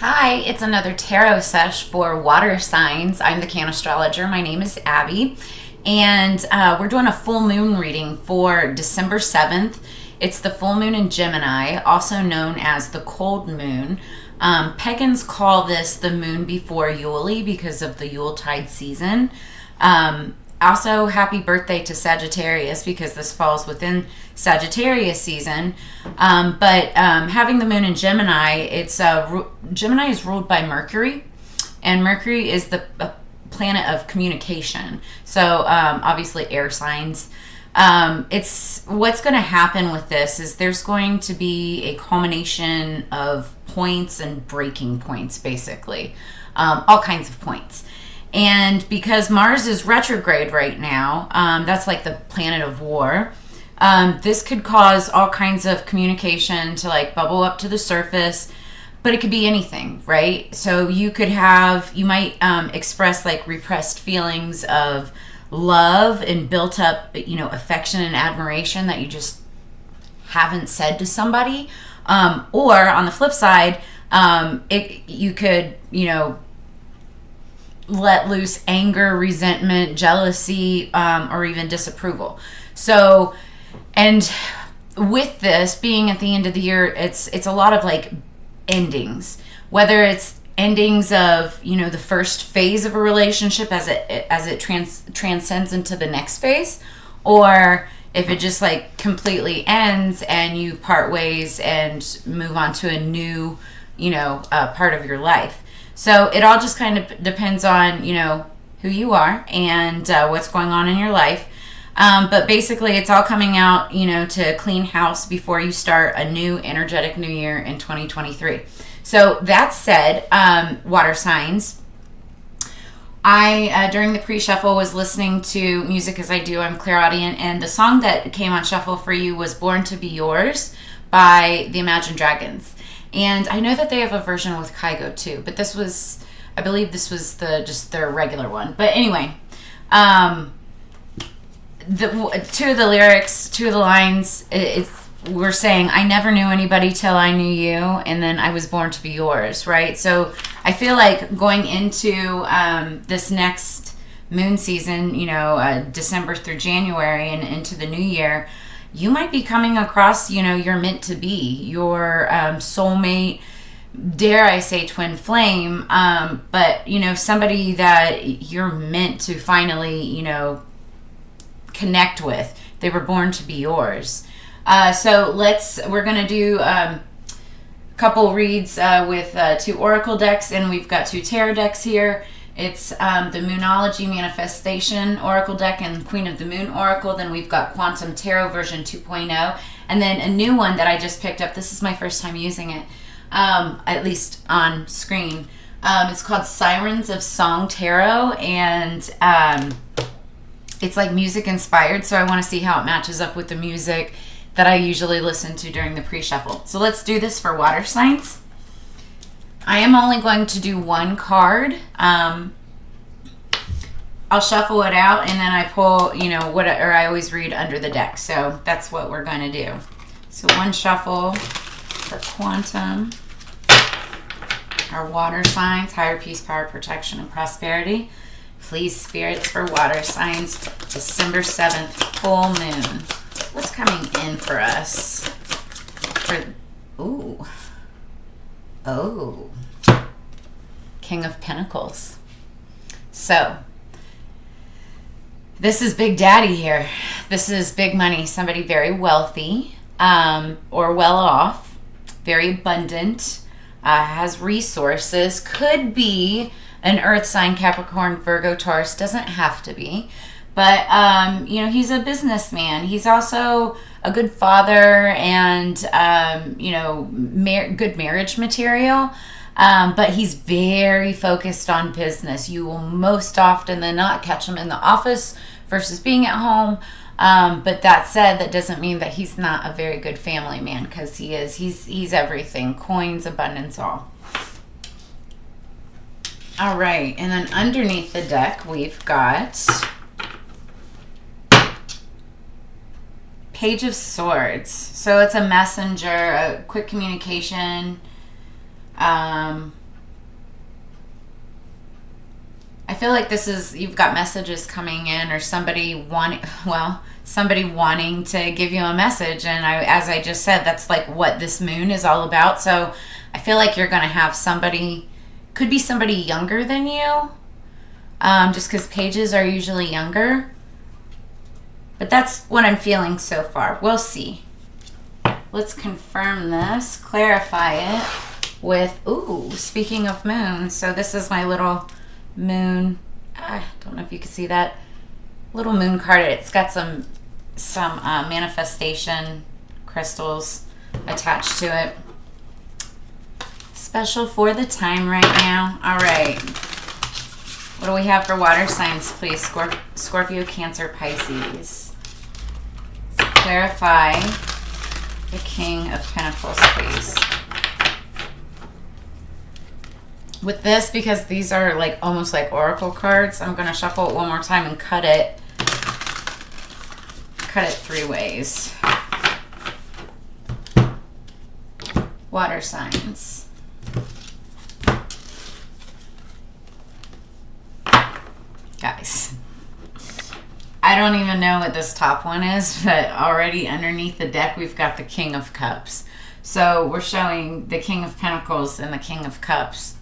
Hi, it's another tarot sesh for water signs. I'm the Cannastrologer. My name is Abby, and we're doing a full moon reading for December 7th. It's the full moon in Gemini, also known as the cold moon. Pagans call this the moon before Yule because of the Yuletide season. Also, happy birthday to Sagittarius because this falls within Sagittarius season. Having the moon in Gemini, Gemini is ruled by Mercury, and Mercury is the planet of communication. So obviously, air signs. It's what's going to happen with this is there's going to be a culmination of points and breaking points, basically, all kinds of points. And because Mars is retrograde right now, that's like the planet of war. This could cause all kinds of communication to like bubble up to the surface, but it could be anything, right? So you might express like repressed feelings of love and built up, affection and admiration that you just haven't said to somebody. Or on the flip side, you could, let loose anger, resentment, jealousy, or even disapproval. So, and with this being at the end of the year, it's a lot of like endings, whether it's endings of, the first phase of a relationship as it transcends into the next phase, or if it just like completely ends and you part ways and move on to a new, part of your life. So it all just kind of depends on, who you are and what's going on in your life. But basically, it's all coming out, to clean house before you start a new energetic new year in 2023. So that said, water signs, I, during the pre-shuffle, was listening to music as I do. I'm clairaudient. And the song that came on shuffle for you was Born to Be Yours by the Imagine Dragons. And I know that they have a version with Kygo too, but I believe this was just their regular one. But anyway, two of the lyrics, two of the lines, we're saying, I never knew anybody till I knew you, and then I was born to be yours, right? So I feel like going into this next moon season, December through January and into the new year, you might be coming across, you're meant to be, your soulmate, dare I say twin flame, but, somebody that you're meant to finally, connect with. They were born to be yours. So we're going to do a couple reads with two oracle decks, and we've got two tarot decks here. It's the Moonology Manifestation Oracle deck and Queen of the Moon Oracle. Then we've got Quantum Tarot version 2.0. And then a new one that I just picked up. This is my first time using it, at least on screen. It's called Sirens of Song Tarot. And it's like music inspired. So I want to see how it matches up with the music that I usually listen to during the pre-shuffle. So let's do this for water signs. I am only going to do one card. I'll shuffle it out and then I pull, I always read under the deck. So that's what we're going to do. So one shuffle for quantum, our water signs, higher peace, power, protection, and prosperity. Please, spirits, for water signs, December 7th, full moon. What's coming in for us? Oh, King of Pentacles. So, this is Big Daddy here. This is big money. Somebody very wealthy or well off, very abundant, has resources, could be an earth sign, Capricorn, Virgo, Taurus, doesn't have to be. But, he's a businessman. He's also a good father and, good marriage material. But he's very focused on business. You will most often than not catch him in the office versus being at home. But that said, that doesn't mean that he's not a very good family man, because he is. He's everything. Coins, abundance, all. All right. And then underneath the deck, we've got Page of Swords. So it's a messenger, a quick communication, feel like this is, you've got messages coming in, or somebody wanting to give you a message. And as I just said, that's like what this moon is all about. So I feel like you're going to have somebody, could be somebody younger than you, just because pages are usually younger. But that's what I'm feeling so far. We'll see. Let's confirm this, clarify it with, ooh, speaking of moon. So this is my little moon. I don't know if you can see that little moon card. It's got some manifestation crystals attached to it. Special for the time right now. All right. What do we have for water signs, please? Scorpio, Cancer, Pisces. Let's clarify the King of Pentacles, please. With this, because these are like almost like oracle cards, I'm going to shuffle it one more time and cut it 3 ways. Water signs. Guys, I don't even know what this top one is, but already underneath the deck we've got the King of Cups. So we're showing the King of Pentacles and the King of Cups.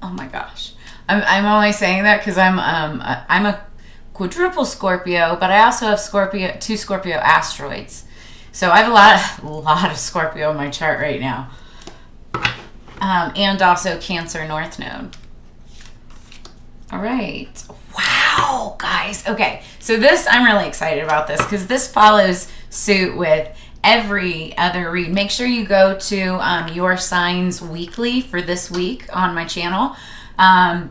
Oh my gosh, I'm only saying that because I'm a quadruple Scorpio, but I also have 2 Scorpio asteroids. So I have a lot of Scorpio in my chart right now, and also Cancer North Node. All right. Wow, guys. Okay, so this, I'm really excited about this because this follows suit with every other read. Make sure you go to your signs weekly for this week on my channel, and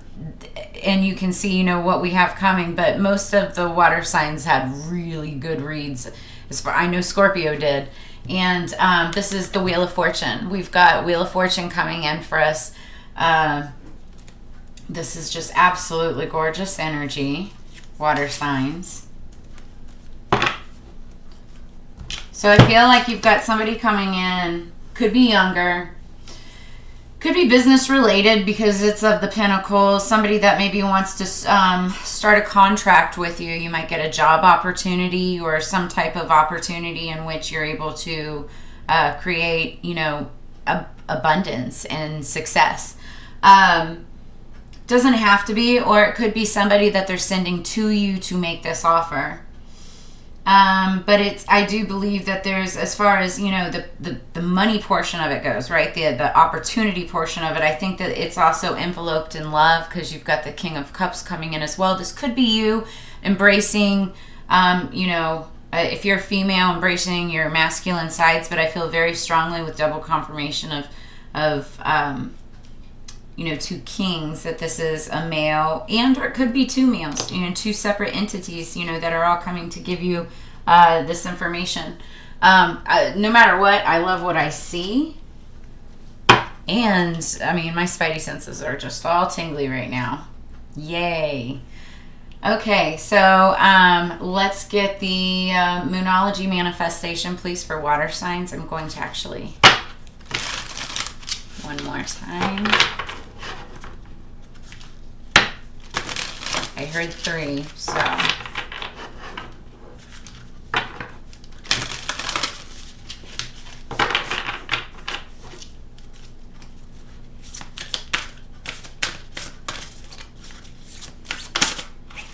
you can see, you know, what we have coming. But most of the water signs had really good reads. As far I know, Scorpio did. And this is the Wheel of Fortune. We've got Wheel of Fortune coming in for us. This is just absolutely gorgeous energy. Water signs. So I feel like you've got somebody coming in, could be younger, could be business related because it's of the Pentacles. Somebody that maybe wants to start a contract with you. You might get a job opportunity or some type of opportunity in which you're able to create, you know, abundance and success. Doesn't have to be, or it could be somebody that they're sending to you to make this offer. But I do believe that there's, as far as, you know, the money portion of it goes, right? The opportunity portion of it, I think that it's also enveloped in love because you've got the King of Cups coming in as well. This could be you embracing, you know, if you're female, embracing your masculine sides, but I feel very strongly with double confirmation of you know, 2 kings, that this is a male, and or it could be 2 males, you know, 2 separate entities, you know, that are all coming to give you this information. No matter what, I love what I see. And, I mean, my spidey senses are just all tingly right now. Yay. Okay, so let's get the Moonology manifestation, please, for water signs. I'm going to actually, one more time. I heard 3, so.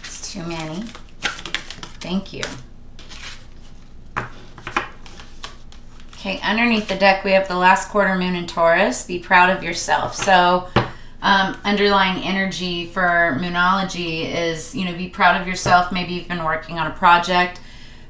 It's too many. Thank you. Okay, underneath the deck we have the last quarter moon in Taurus. Be proud of yourself. So underlying energy for Moonology is, you know, be proud of yourself. Maybe you've been working on a project,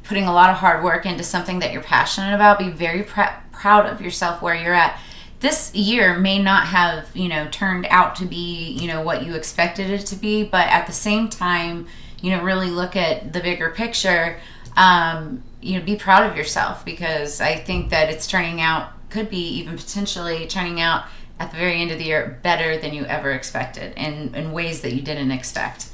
putting a lot of hard work into something that you're passionate about. Be very proud of yourself where you're at. This year may not have, you know, turned out to be, you know, what you expected it to be, but at the same time, you know, really look at the bigger picture. You know, be proud of yourself, because I think that it's turning out, could be even potentially turning out at the very end of the year better than you ever expected, in ways that you didn't expect.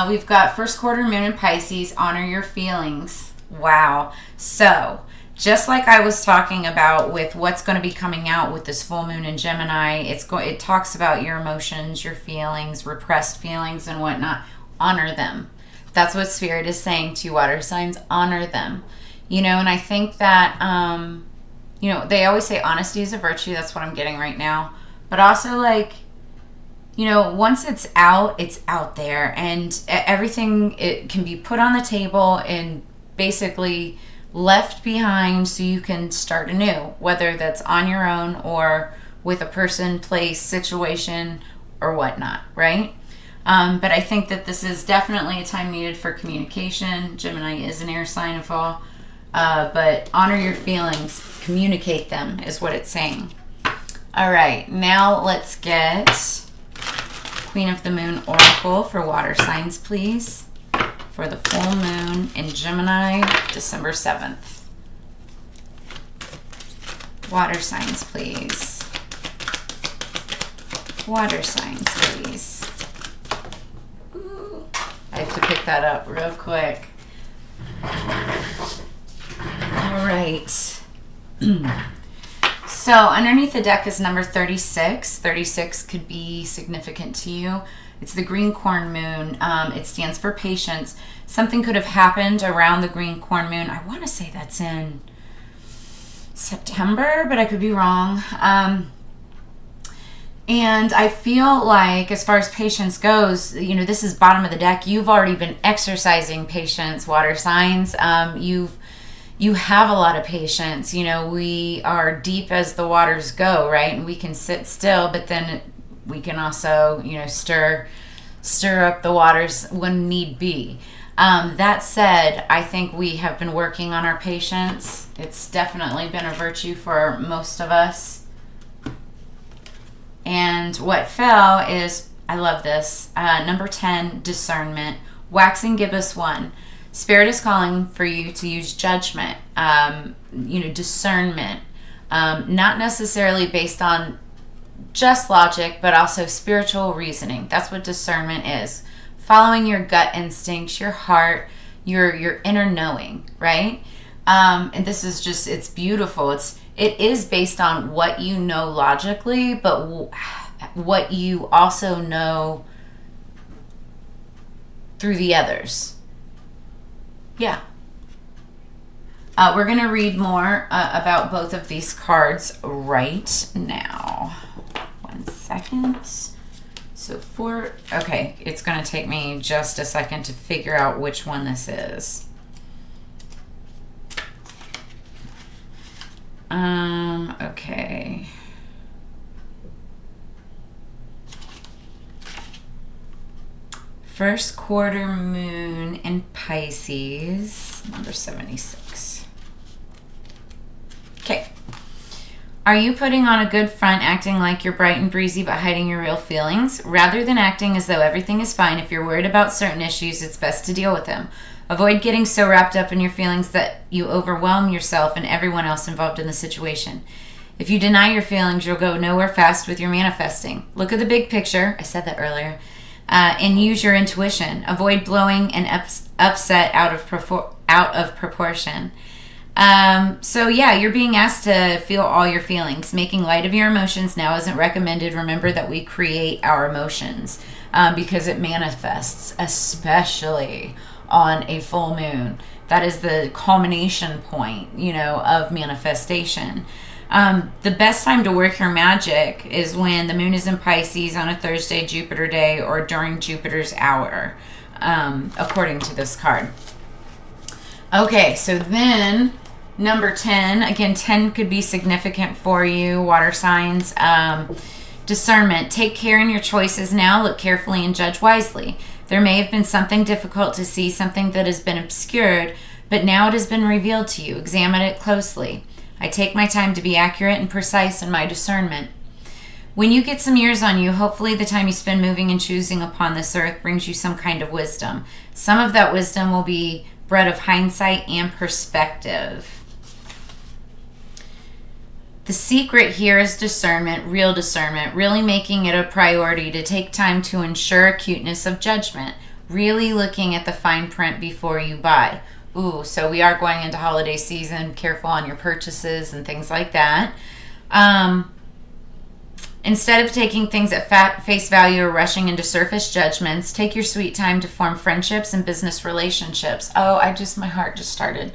We've got first quarter moon in Pisces. Honor your feelings. Wow. So just like I was talking about with what's going to be coming out with this full moon in Gemini, it talks about your emotions, your feelings, repressed feelings and whatnot. Honor them. That's what Spirit is saying to you, water signs. Honor them. You know, and I think that, you know, they always say honesty is a virtue. That's what I'm getting right now. But also, like, you know, once it's out there. And everything, it can be put on the table and basically left behind so you can start anew, whether that's on your own or with a person, place, situation, or whatnot, right? But I think that this is definitely a time needed for communication. Gemini is an air sign of all. But honor your feelings, communicate them is what it's saying. All right, now let's get Queen of the Moon Oracle for water signs, please. For the full moon in Gemini, December 7th. Water signs, please. Water signs, please. Ooh, I have to pick that up real quick. All right. So underneath the deck is number 36. 36 could be significant to you. It's the green corn moon. It stands for patience. Something could have happened around the green corn moon. I want to say that's in September, but I could be wrong. And I feel like as far as patience goes, you know, this is bottom of the deck. You've already been exercising patience, water signs. You have a lot of patience. You know, we are deep as the waters go, right? And we can sit still, but then we can also, you know, stir up the waters when need be. That said, I think we have been working on our patience. It's definitely been a virtue for most of us. And what fell is, I love this, number 10, discernment. Waxing gibbous 1. Spirit is calling for you to use judgment, you know, discernment, not necessarily based on just logic, but also spiritual reasoning. That's what discernment is. Following your gut instincts, your heart, your inner knowing, right? And this is just, it's beautiful. It is based on what you know logically, but what you also know through the others. Yeah. We're going to read more about both of these cards right now. 1 second. So okay, it's going to take me just a second to figure out which one this is. Okay. First quarter moon in Pisces, number 76. Okay. Are you putting on a good front, acting like you're bright and breezy, but hiding your real feelings? Rather than acting as though everything is fine, if you're worried about certain issues, it's best to deal with them. Avoid getting so wrapped up in your feelings that you overwhelm yourself and everyone else involved in the situation. If you deny your feelings, you'll go nowhere fast with your manifesting. Look at the big picture. I said that earlier. And use your intuition. Avoid blowing an upset out of proportion. So yeah, you're being asked to feel all your feelings. Making light of your emotions now isn't recommended. Remember that we create our emotions because it manifests, especially on a full moon. That is the culmination point, you know, of manifestation. The best time to work your magic is when the moon is in Pisces on a Thursday, Jupiter day, or during Jupiter's hour, according to this card. Okay, so then number 10, again, 10 could be significant for you, water signs. Discernment. Take care in your choices now. Look carefully and judge wisely. There may have been something difficult to see, something that has been obscured, but now it has been revealed to you. Examine it closely. I take my time to be accurate and precise in my discernment. When you get some years on you, hopefully the time you spend moving and choosing upon this earth brings you some kind of wisdom. Some of that wisdom will be bred of hindsight and perspective. The secret here is discernment, really making it a priority to take time to ensure acuteness of judgment, really looking at the fine print before you buy. Ooh, so we are going into holiday season. Careful on your purchases and things like that. Um, Instead of taking things at face value or rushing into surface judgments, take your sweet time to form friendships and business relationships. Oh, my heart just started.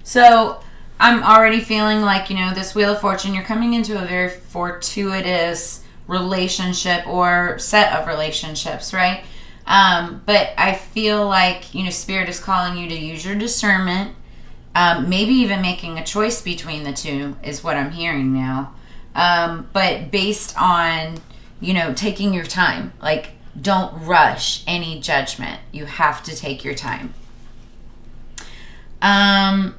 So I'm already feeling like, this Wheel of Fortune, you're coming into a very fortuitous relationship or set of relationships, right? But I feel like, Spirit is calling you to use your discernment. Maybe even making a choice between the two is what I'm hearing now. But based on, taking your time. Like, don't rush any judgment. You have to take your time. Ask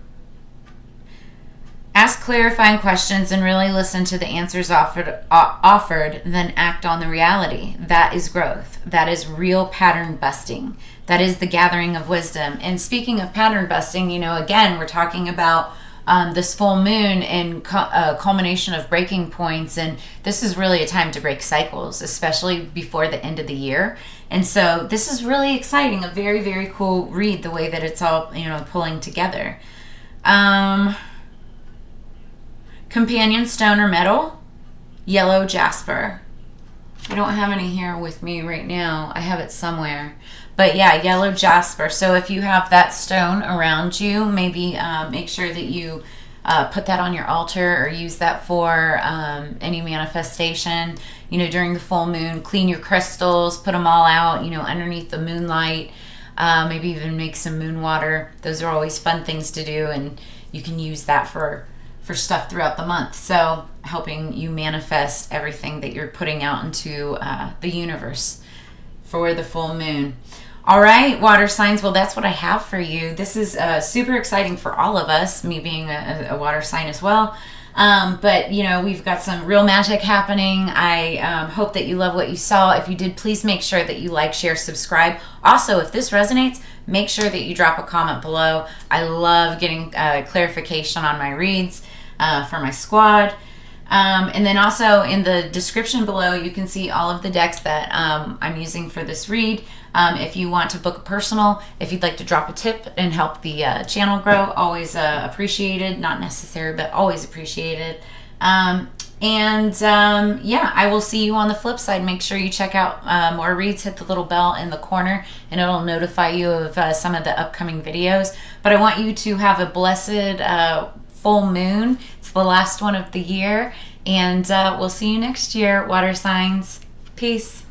clarifying questions and really listen to the answers offered, then act on the reality. That is growth. That is real pattern busting. That is the gathering of wisdom. And speaking of pattern busting, again, we're talking about this full moon and culmination of breaking points. And this is really a time to break cycles, especially before the end of the year. And so this is really exciting. A very, very cool read, the way that it's all, pulling together. Companion stone or metal, yellow jasper. I don't have any here with me right now. I have it somewhere. But yeah, yellow jasper. So if you have that stone around you, maybe make sure that you put that on your altar or use that for any manifestation. During the full moon, clean your crystals, put them all out, underneath the moonlight. Maybe even make some moon water. Those are always fun things to do, and you can use that for stuff throughout the month. So helping you manifest everything that you're putting out into the universe for the full moon. All right, water signs. Well, that's what I have for you. This is super exciting for all of us, me being a water sign as well. But, we've got some real magic happening. I hope that you love what you saw. If you did, please make sure that you like, share, subscribe. Also, if this resonates, make sure that you drop a comment below. I love getting clarification on my reads for my squad. And then also in the description below, you can see all of the decks that I'm using for this read. If you want to book a personal, if you'd like to drop a tip and help the channel grow, always appreciated. Not necessary, but always appreciated. Yeah, I will see you on the flip side. Make sure you check out more reads. Hit the little bell in the corner, and it'll notify you of some of the upcoming videos. But I want you to have a blessed full moon. It's the last one of the year, and we'll see you next year, water signs. Peace.